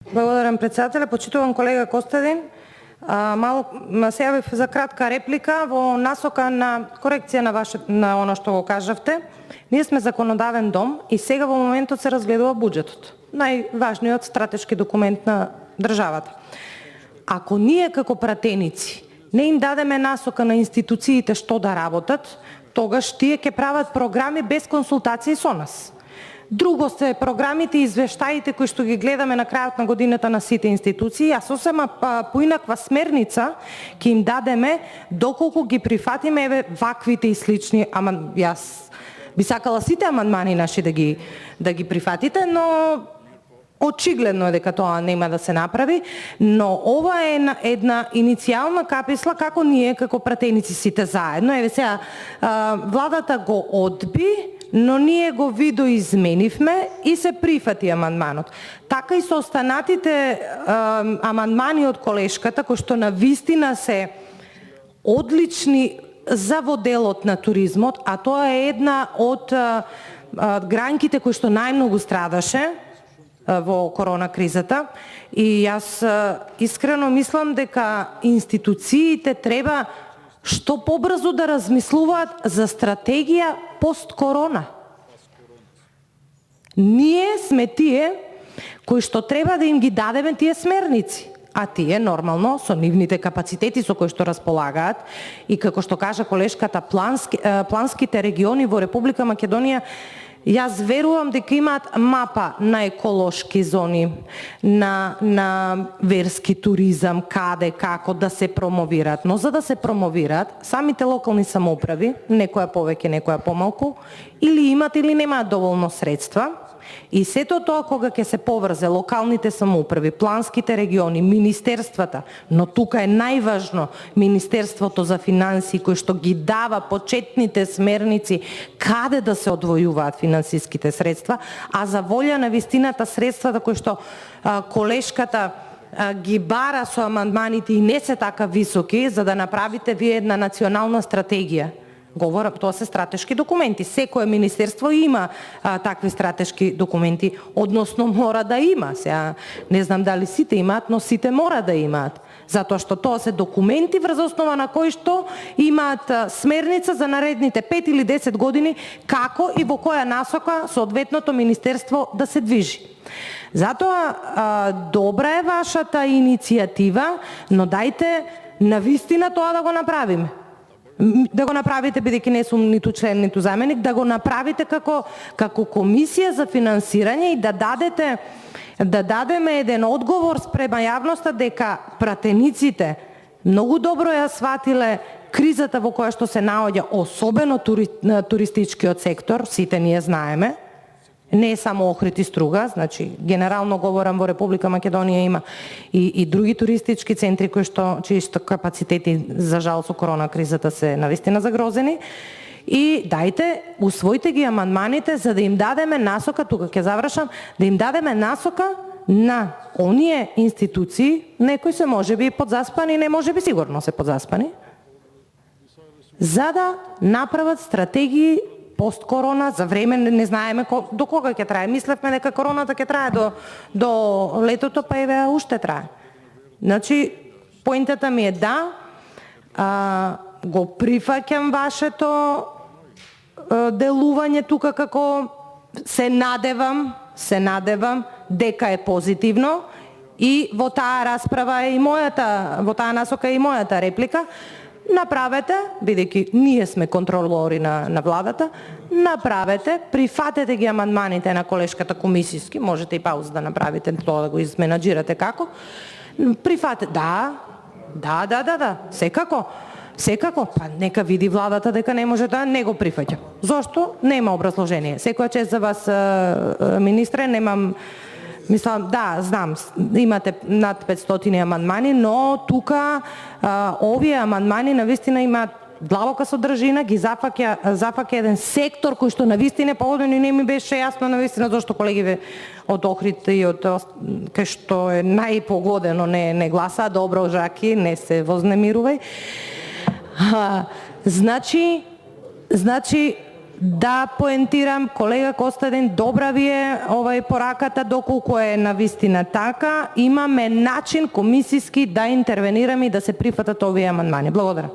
Благодарам, председателя. Почитувам колега Костадин. Сега бев за кратка реплика во насока на корекција на оно што го кажавте. Ние сме законодавен дом и сега во моментот се разгледува буџетот. Најважниот стратешки документ на државата. Ако ние како пратеници не им дадеме насока на институциите што да работат, тогаш тие ќе прават програми без консултации со нас. Друго се програмите и извештаите кои што ги гледаме на крајот на годината на сите институции, а сосема поинаква смерница ќе им дадеме доколку ги прифатиме ваквите и слични, јас би сакала сите амандмани наши да ги прифатите, но очигледно е дека тоа нема да се направи, но ова е една иницијална каписла како ние како пратеници сите заедно. Еве сега владата го одби, но ние го видоизменивме и се прифати амандманот. Така и со останатите амандмани од колешката, кои што навистина се одлични за воделот на туризмот, а тоа е една од гранките кои што најмногу страдаше во корона кризата, и јас искрено мислам дека институциите треба што побрзо да размислуваат за стратегија пост-корона. Ние сме тие кои што треба да им ги дадеме тие смерници, а тие нормално со нивните капацитети со кои што располагаат и како што кажа колешката, планските региони во Република Македонија, јас верувам дека имаат мапа на еколошки зони, на верски туризам, каде, како да се промовираат. Но за да се промовираат, самите локални самоуправи, некоја повеќе, некоја помалку, или имат или немаат доволно средства, и сето тоа кога ќе се поврзе локалните самоуправи, планските региони, министерствата, но тука е најважно Министерството за финансии кој што ги дава почетните смерници каде да се одвојуваат финансиските средства, а за волја на вистината средствата кои што колешката ги бара со амандманите и не се така високи, за да направите вие една национална стратегија. Говорам, тоа се стратешки документи. Секое министерство има такви стратешки документи, односно мора да има. Сега не знам дали сите имаат, но сите мора да имаат. Затоа што тоа се документи врз основа на кои што имаат смерница за наредните 5 или 10 години како и во која насока соодветното министерство да се движи. Затоа добра е вашата иницијатива, но дајте навистина тоа да го направиме. Да го направите, бидејќи не сум ниту член, ниту заменик, да го направите како комисија за финансирање и да дадеме еден одговор спрема јавноста дека пратениците многу добро ја сватиле кризата во која што се наоѓа, особено туристичкиот сектор, сите ние знаеме. Не е само Охрид и Струга, значи генерално говорам во Република Македонија има и други туристички центри чии капацитети за жал со корона кризата се навистина загрозени. И дајте, усвоите ги амандманите за да им дадеме насока, тука ќе завршам, да им дадеме насока на оние институции, некои се можеби подзаспани, не можеби сигурно се подзаспани, за да направат стратегии пост-корона, за време не знаеме до кога ќе трае. Мислевме дека короната ќе трае до летото, па еве уште трае. Значи, поинтата ми е да, го прифаќам вашето делување тука како се надевам дека е позитивно, и во таа расправа е и во таа насока е и мојата реплика. Направете, бидејќи ние сме контролори на владата, направете, прифатете ги амандманите на колешката комисиски, можете и пауза да направите, тоа да го изменаџирате како. Прифатете, да, секако, па нека види владата дека не може да не го прифаќа. Зошто? Нема образложение. Секоја чест за вас, министре, немам. Мислам, да, знам, имате над 500 амандмани, но тука овие амандмани навистина имаат длабока содржина, ги зафаќа еден сектор кој што навистина погоден и не ми беше јасно навистина зашто колегиве од Охрид и од кај што е најпогодено не гласа, добро Жаки, не се вознемирувај. Значи Да поентирам, колега Костадин, добра ви е пораката, доколку е навистина така, имаме начин комисиски да интервенираме и да се прифатат овие амандмани. Благодарам.